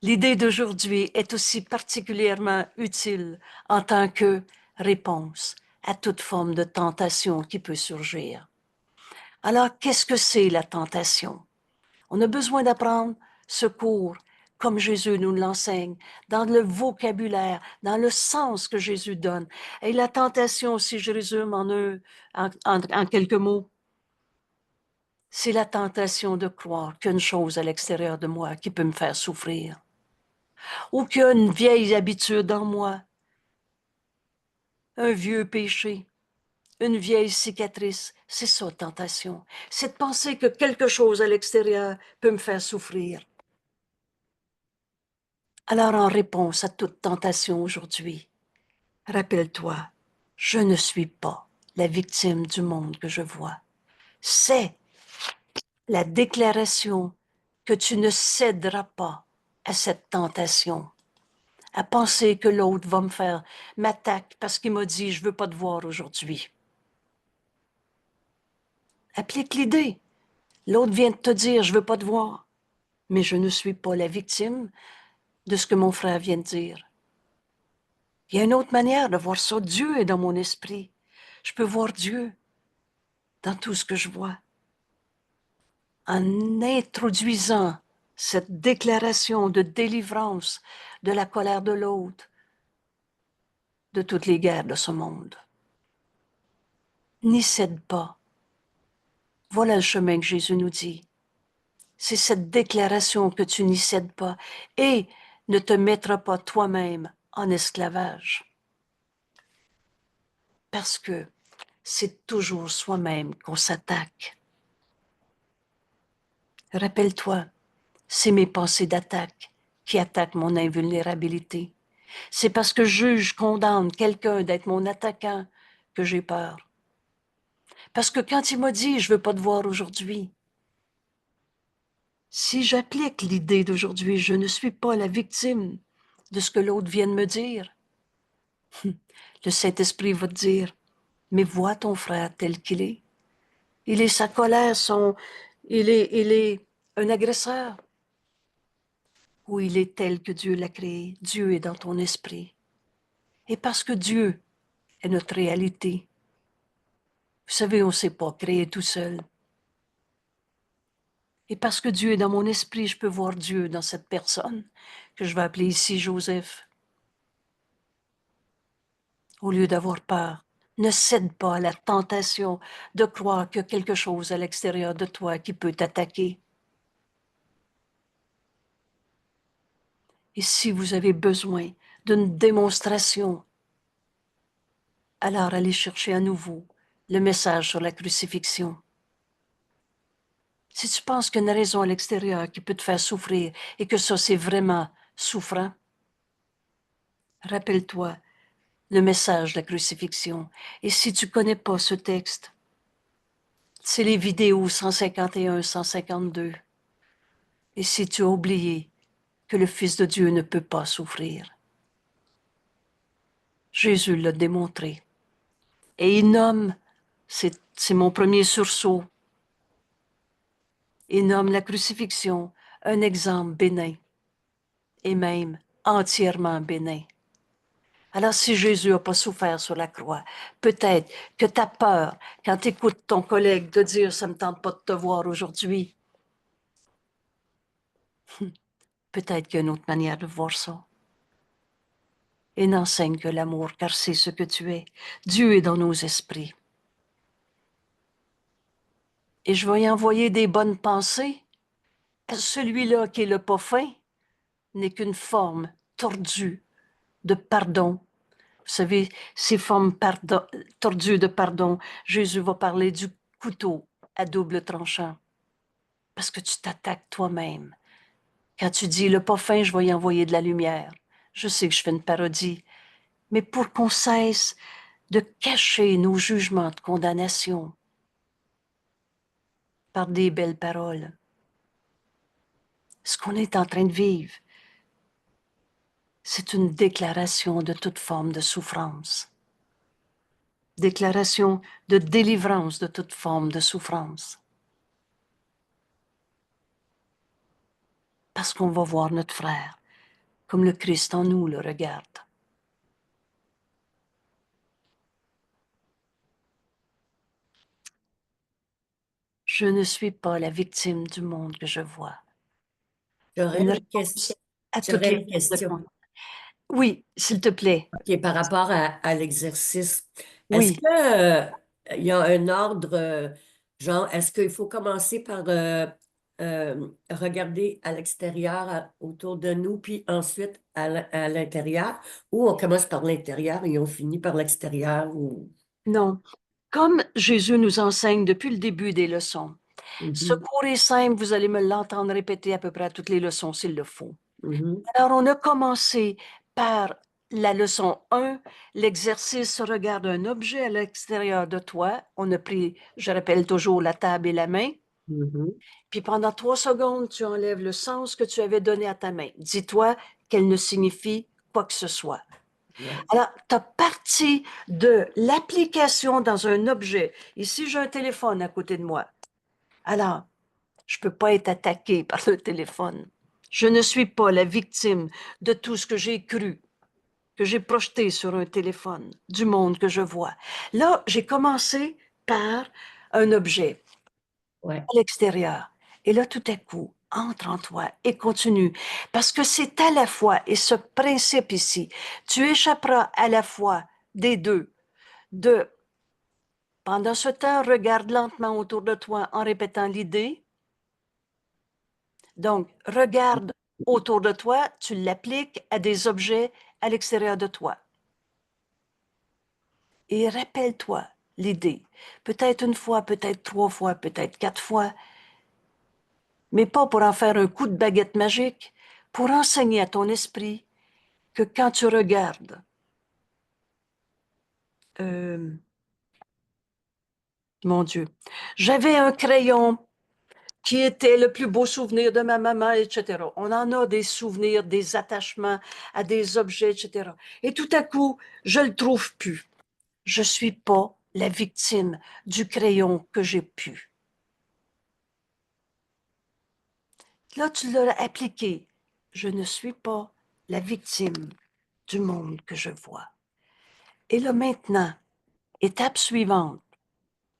L'idée d'aujourd'hui est aussi particulièrement utile en tant que réponse à toute forme de tentation qui peut surgir. Alors, qu'est-ce que c'est la tentation? On a besoin d'apprendre ce cours comme Jésus nous l'enseigne, dans le vocabulaire, dans le sens que Jésus donne. Et la tentation, si je résume en quelques mots, c'est la tentation de croire qu'il y a une chose à l'extérieur de moi qui peut me faire souffrir, ou qu'il y a une vieille habitude en moi, un vieux péché, une vieille cicatrice. C'est ça, tentation. C'est de penser que quelque chose à l'extérieur peut me faire souffrir. Alors, en réponse à toute tentation aujourd'hui, rappelle-toi, je ne suis pas la victime du monde que je vois. C'est la déclaration que tu ne céderas pas à cette tentation, à penser que l'autre va m'attaque parce qu'il m'a dit, je veux pas te voir aujourd'hui. Applique l'idée. L'autre vient de te dire, je veux pas te voir, mais je ne suis pas la victime de ce que mon frère vient de dire. Il y a une autre manière de voir ça. Dieu est dans mon esprit. Je peux voir Dieu dans tout ce que je vois. En introduisant cette déclaration de délivrance de la colère de l'autre, de toutes les guerres de ce monde. N'y cède pas. Voilà le chemin que Jésus nous dit. C'est cette déclaration que tu n'y cèdes pas et ne te mettras pas toi-même en esclavage. Parce que c'est toujours soi-même qu'on s'attaque. Rappelle-toi, c'est mes pensées d'attaque qui attaquent mon invulnérabilité. C'est parce que je juge, condamne quelqu'un d'être mon attaquant que j'ai peur. Parce que quand il m'a dit « je veux pas te voir aujourd'hui », si j'applique l'idée d'aujourd'hui, je ne suis pas la victime de ce que l'autre vient de me dire. Le Saint-Esprit va te dire « mais vois ton frère tel qu'il est. Il est sa colère, il est un agresseur. Ou il est tel que Dieu l'a créé. Dieu est dans ton esprit. Et parce que Dieu est notre réalité, vous savez, on ne s'est pas créé tout seul. Et parce que Dieu est dans mon esprit, je peux voir Dieu dans cette personne que je vais appeler ici Joseph. Au lieu d'avoir peur, ne cède pas à la tentation de croire qu'il y a quelque chose à l'extérieur de toi qui peut t'attaquer. Et si vous avez besoin d'une démonstration, alors allez chercher à nouveau le message sur la crucifixion. Si tu penses qu'il y a une raison à l'extérieur qui peut te faire souffrir et que ça, c'est vraiment souffrant, rappelle-toi le message de la crucifixion. Et si tu ne connais pas ce texte, c'est les vidéos 151, 152. Et si tu as oublié que le Fils de Dieu ne peut pas souffrir, Jésus l'a démontré. Et il nomme, c'est mon premier sursaut, et nomme la crucifixion un exemple bénin et même entièrement bénin. Alors, si Jésus n'a pas souffert sur la croix, peut-être que tu as peur quand tu écoutes ton collègue de dire ça ne me tente pas de te voir aujourd'hui. Peut-être qu'il y a une autre manière de voir ça. Et n'enseigne que l'amour, car c'est ce que tu es. Dieu est dans nos esprits. Et je vais y envoyer des bonnes pensées. Celui-là qui est le pas fin n'est qu'une forme tordue de pardon. Vous savez, ces formes tordues de pardon, Jésus va parler du couteau à double tranchant. Parce que tu t'attaques toi-même. Quand tu dis le pas fin, je vais y envoyer de la lumière. Je sais que je fais une parodie, mais pour qu'on cesse de cacher nos jugements de condamnation par des belles paroles. Ce qu'on est en train de vivre, c'est une déclaration de toute forme de souffrance. Déclaration de délivrance de toute forme de souffrance. Parce qu'on va voir notre frère comme le Christ en nous le regarde. Je ne suis pas la victime du monde que je vois. J'aurais Une une question. réponse à toutes J'aurais les une question. Oui, s'il te plaît. OK, par rapport à l'exercice, est-ce Oui, que il y a un ordre, genre, est-ce qu'il faut commencer par regarder à l'extérieur, autour de nous, puis ensuite à l'intérieur, ou on commence par l'intérieur et on finit par l'extérieur? Ou... non. Comme Jésus nous enseigne depuis le début des leçons, Mhm, secours est simple, vous allez me l'entendre répéter à peu près à toutes les leçons s'il le faut. mhm, Alors, on a commencé par la leçon 1, l'exercice regarde un objet à l'extérieur de toi. On a pris, je rappelle toujours, la table et la main. mhm, Puis pendant 3 secondes, tu enlèves le sens que tu avais donné à ta main. Dis-toi qu'elle ne signifie quoi que ce soit. ouais, Alors, tu as parti de l'application dans un objet. Ici, j'ai un téléphone à côté de moi. Alors, je ne peux pas être attaqué par le téléphone. Je ne suis pas la victime de tout ce que j'ai cru, que j'ai projeté sur un téléphone, du monde que je vois. Là, j'ai commencé par un objet ouais, à l'extérieur. Et là, tout à coup, entre en toi et continue. Parce que c'est à la fois, et ce principe ici, tu échapperas à la fois des deux. De, pendant ce temps, regarde lentement autour de toi en répétant l'idée. Donc, regarde autour de toi, tu l'appliques à des objets à l'extérieur de toi. Et rappelle-toi l'idée. Peut-être une fois, peut-être 3 fois, peut-être 4 fois, mais pas pour en faire un coup de baguette magique, pour enseigner à ton esprit que quand tu regardes, euh, mon Dieu, j'avais un crayon qui était le plus beau souvenir de ma maman, etc. On en a des souvenirs, des attachements à des objets, etc. Et tout à coup, je le trouve plus. Je suis pas la victime du crayon que j'ai pu. Là, tu l'as appliqué. Je ne suis pas la victime du monde que je vois. Et là, maintenant, étape suivante,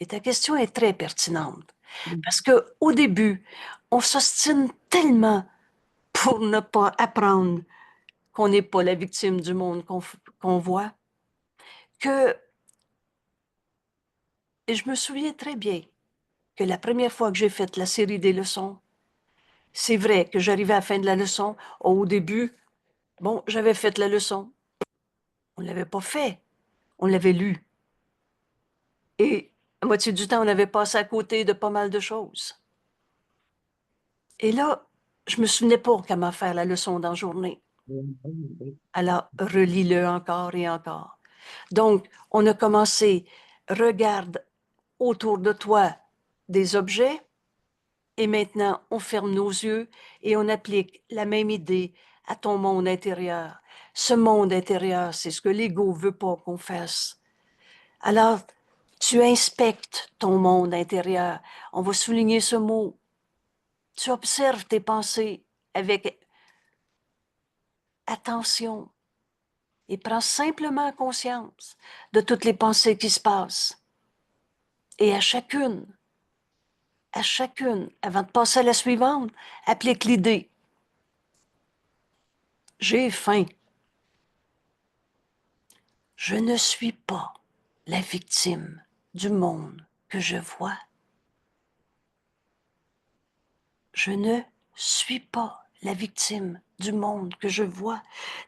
et ta question est très pertinente, parce que au début, on s'ostine tellement pour ne pas apprendre qu'on n'est pas la victime du monde qu'on voit, que, et je me souviens très bien que la première fois que j'ai fait la série des leçons, c'est vrai que j'arrivais à la fin de la leçon, au début, bon, j'avais fait la leçon. On ne l'avait pas fait, on l'avait lu. Et la moitié du temps, on avait passé à côté de pas mal de choses. Et là, je me souvenais pas comment faire la leçon dans la journée. mhm, Alors, relis-le encore et encore. Donc, on a commencé, regarde autour de toi des objets, et maintenant, on ferme nos yeux et on applique la même idée à ton monde intérieur. Ce monde intérieur, c'est ce que l'ego veut pas qu'on fasse. Alors, tu inspectes ton monde intérieur. On va souligner ce mot. Tu observes tes pensées avec attention et prends simplement conscience de toutes les pensées qui se passent. Et à chacune, avant de passer à la suivante, applique l'idée. J'ai faim. Je ne suis pas la victime du monde que je vois. Je ne suis pas la victime du monde que je vois.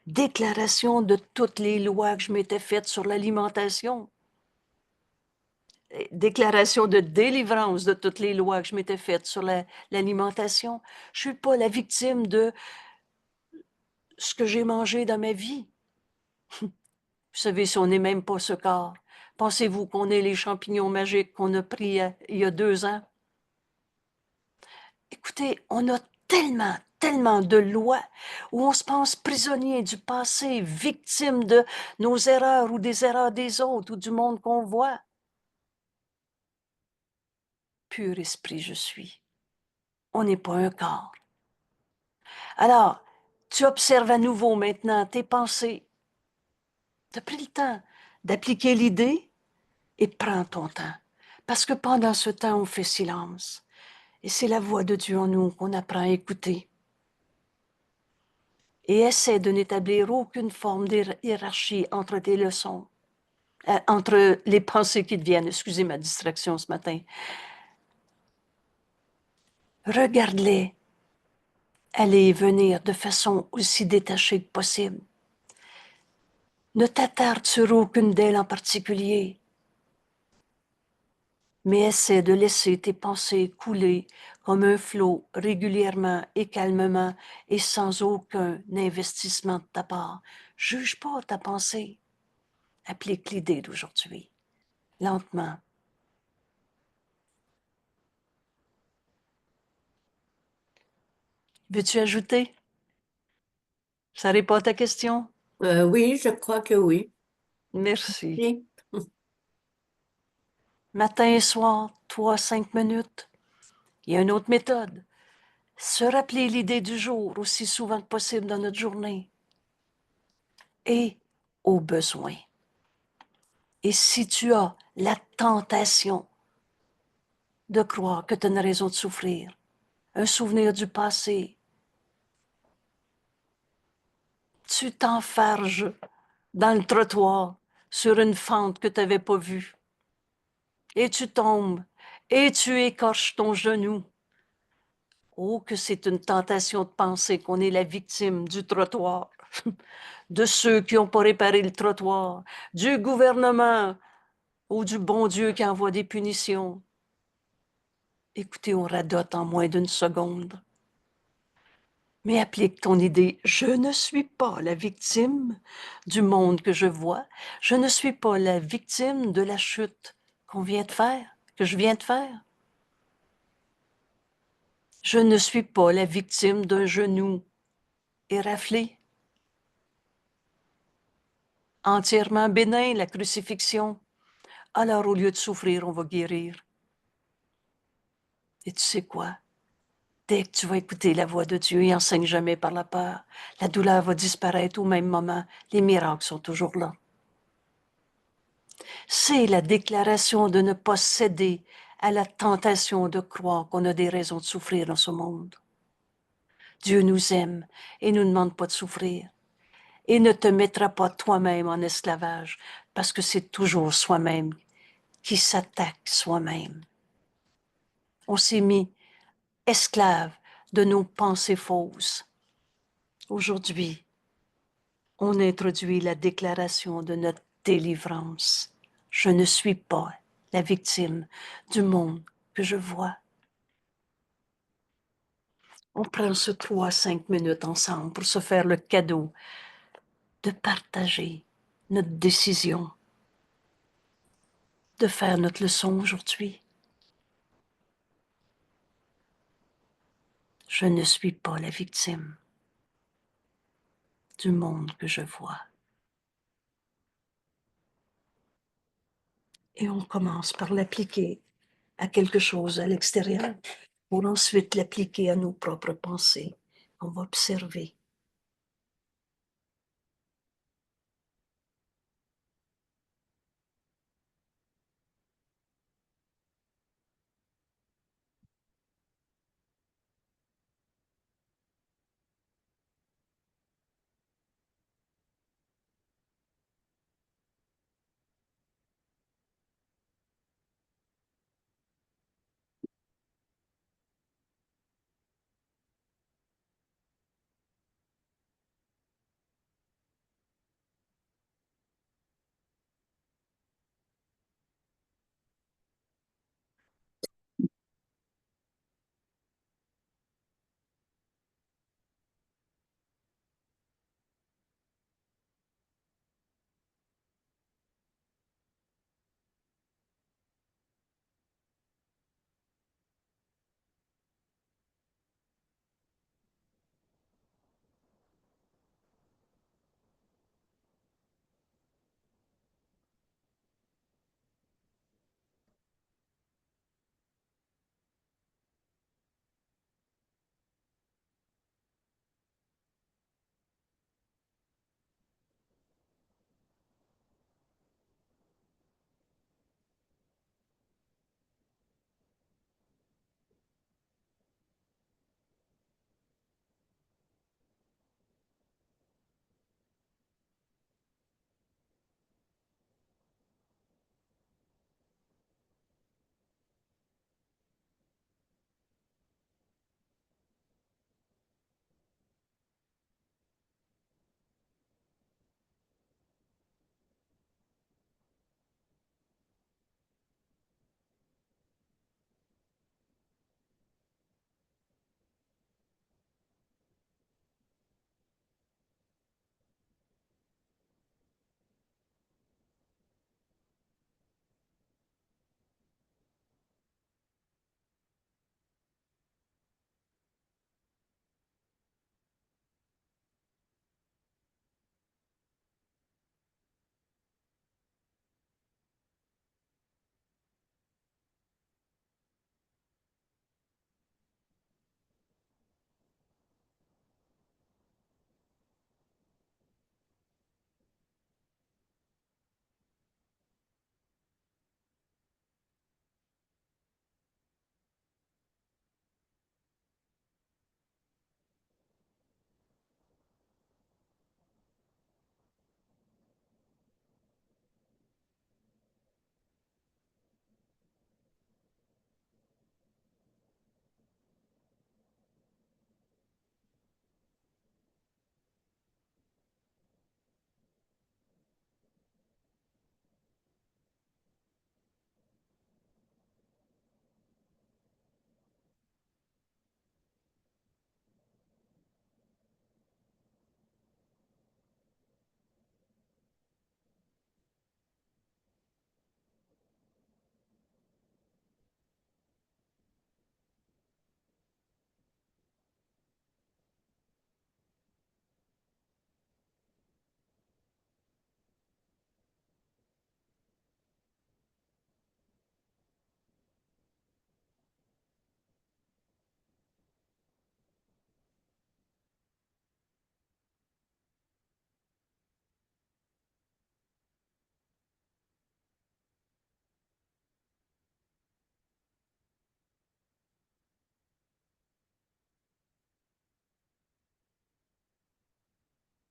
Déclaration de toutes les lois que je m'étais faites sur l'alimentation. Déclaration de délivrance de toutes les lois que je m'étais faites sur l'alimentation. Je ne suis pas la victime de ce que j'ai mangé dans ma vie. Vous savez, si on n'est même pas ce corps, pensez-vous qu'on est les champignons magiques qu'on a pris il y a 2 ans? Écoutez, on a tellement de lois où on se pense prisonnier du passé, victime de nos erreurs ou des erreurs des autres ou du monde qu'on voit. Pur esprit je suis. On n'est pas un corps. Alors, tu observes à nouveau maintenant tes pensées. Tu as pris le temps d'appliquer l'idée et prends ton temps. Parce que pendant ce temps, on fait silence. Et c'est la voix de Dieu en nous qu'on apprend à écouter. Et essaie de n'établir aucune forme de hiérarchie entre tes leçons, entre les pensées qui te viennent. Excusez ma distraction ce matin. Regarde-les aller et venir de façon aussi détachée que possible. Ne t'attarde sur aucune d'elles en particulier, mais essaie de laisser tes pensées couler comme un flot régulièrement et calmement et sans aucun investissement de ta part. Juge pas ta pensée. Applique l'idée d'aujourd'hui, lentement. Veux-tu ajouter? Ça répond à ta question? Oui, je crois que oui. Merci. Oui. Matin et soir, 3 à 5 minutes. Il y a une autre méthode. Se rappeler l'idée du jour aussi souvent que possible dans notre journée. Et au besoin. Et si tu as la tentation de croire que tu as une raison de souffrir, un souvenir du passé, tu t'enfarges dans le trottoir sur une fente que tu n'avais pas vue. Et tu tombes et tu écorches ton genou. Oh, que c'est une tentation de penser qu'on est la victime du trottoir, de ceux qui n'ont pas réparé le trottoir, du gouvernement ou du bon Dieu qui envoie des punitions. Écoutez, on radote en moins d'une seconde. Mais applique ton idée. Je ne suis pas la victime du monde que je vois. Je ne suis pas la victime de la chute qu'on vient de faire, que je viens de faire. Je ne suis pas la victime d'un genou éraflé. Entièrement bénin, la crucifixion. Alors, au lieu de souffrir, on va guérir. Et tu sais quoi? Dès que tu vas écouter la voix de Dieu, il enseigne jamais par la peur. La douleur va disparaître au même moment. Les miracles sont toujours là. C'est la déclaration de ne pas céder à la tentation de croire qu'on a des raisons de souffrir dans ce monde. Dieu nous aime et nous demande pas de souffrir. Et ne te mettra pas toi-même en esclavage, parce que c'est toujours soi-même qui s'attaque soi-même. On s'est mis esclave de nos pensées fausses. Aujourd'hui, on introduit la déclaration de notre délivrance. Je ne suis pas la victime du monde que je vois. On prend ce 3 à 5 minutes ensemble pour se faire le cadeau de partager notre décision, de faire notre leçon aujourd'hui. Je ne suis pas la victime du monde que je vois. Et on commence par l'appliquer à quelque chose à l'extérieur. pour ensuite l'appliquer à nos propres pensées. On va observer.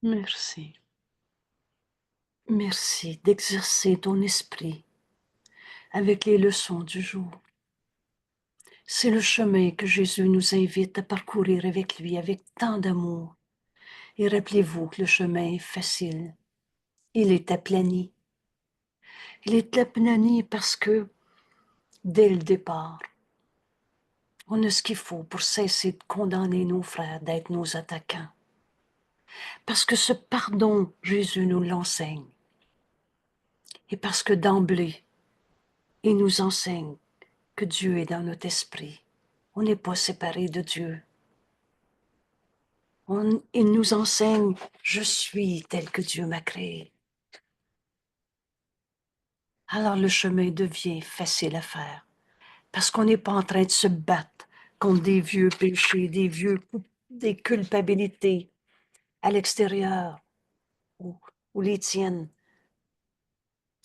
Merci. Merci d'exercer ton esprit avec les leçons du jour. C'est le chemin que Jésus nous invite à parcourir avec lui, avec tant d'amour. Et rappelez-vous que le chemin est facile. Il est aplani. Il est aplani parce que, dès le départ, on a ce qu'il faut pour cesser de condamner nos frères, d'être nos attaquants. Parce que ce pardon, Jésus nous l'enseigne. Et parce que d'emblée, il nous enseigne que Dieu est dans notre esprit. On n'est pas séparés de Dieu. Il nous enseigne, je suis tel que Dieu m'a créé. Alors le chemin devient facile à faire, parce qu'on n'est pas en train de se battre contre des vieux péchés, des culpabilités à l'extérieur ou les tiennes.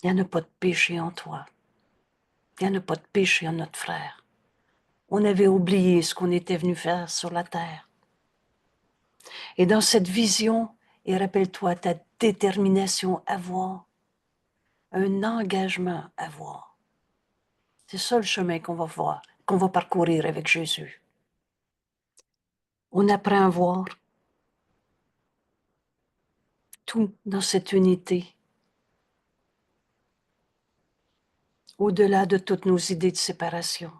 Il n'y en a pas de péché en toi. Il n'y en a pas de péché en notre frère. On avait oublié ce qu'on était venu faire sur la terre. Et dans cette vision, et rappelle-toi ta détermination à voir, un engagement à voir. C'est ça le chemin qu'on va voir, qu'on va parcourir avec Jésus. On apprend à voir tout dans cette unité, au-delà de toutes nos idées de séparation,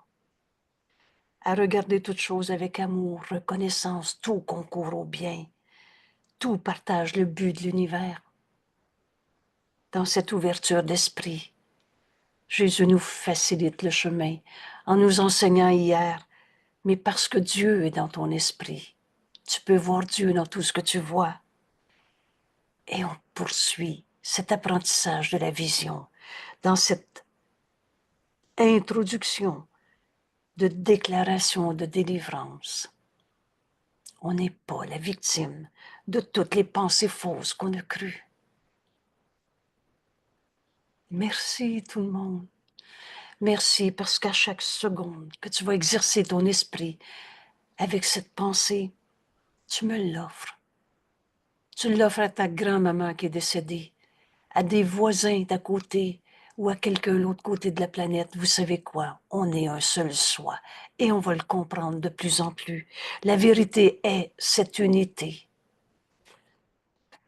à regarder toutes choses avec amour, reconnaissance, tout concourt au bien, tout partage le but de l'univers. Dans cette ouverture d'esprit, Jésus nous facilite le chemin en nous enseignant hier, mais parce que Dieu est dans ton esprit, tu peux voir Dieu dans tout ce que tu vois. Et on poursuit cet apprentissage de la vision dans cette introduction de déclaration de délivrance. On n'est pas la victime de toutes les pensées fausses qu'on a crues. Merci tout le monde. Merci parce qu'à chaque seconde que tu vas exercer ton esprit avec cette pensée, tu me l'offres. Tu l'offres à ta grand-maman qui est décédée, à des voisins d'à côté ou à quelqu'un de l'autre côté de la planète. Vous savez quoi? On est un seul soi et on va le comprendre de plus en plus. La vérité est cette unité.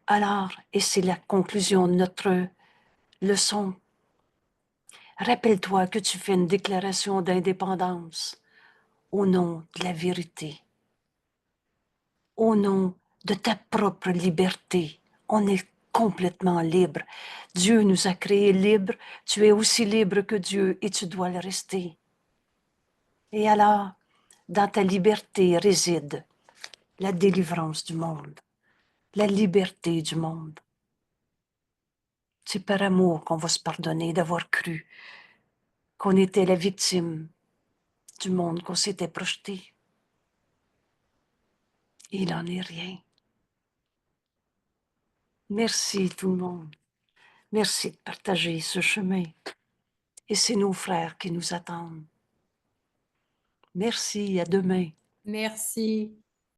Alors, et c'est la conclusion de notre leçon, rappelle-toi que tu fais une déclaration d'indépendance au nom de la vérité, au nom de ta propre liberté. On est complètement libre. Dieu nous a créés libres. Tu es aussi libre que Dieu et tu dois le rester. Et alors, dans ta liberté réside la délivrance du monde, la liberté du monde. C'est par amour qu'on va se pardonner d'avoir cru qu'on était la victime du monde qu'on s'était projeté. Il n'en est rien. Merci tout le monde. Merci de partager ce chemin. Et c'est nos frères qui nous attendent. Merci, à demain. Merci.